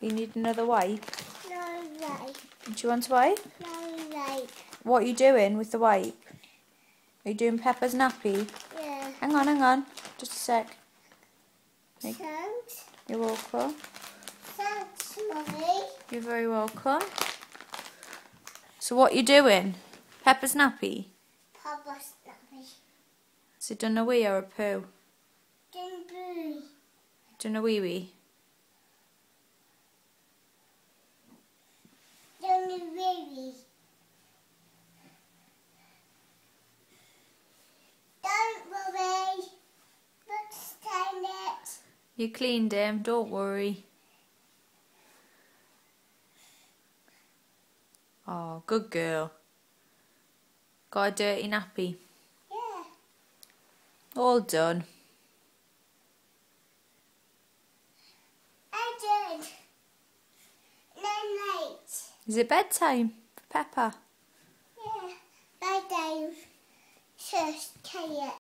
You need another wipe? No wipe. Do you want a wipe? No wipe. What are you doing with the wipe? Are you doing Peppa's nappy? Yeah. Hang on. Just a sec. Thanks. You're welcome. Thanks, Mummy. You're very welcome. So what are you doing? Peppa's nappy? Papa's nappy. Has it done a wee or a poo? Didn't Done a wee wee? baby. Don't worry. Let's stain it. You cleaned him, don't worry. Oh, good girl. Got a dirty nappy. Yeah. All done. I did. No late. Is it bedtime for Peppa? Yeah. Bye, Dave. Shush, Kate.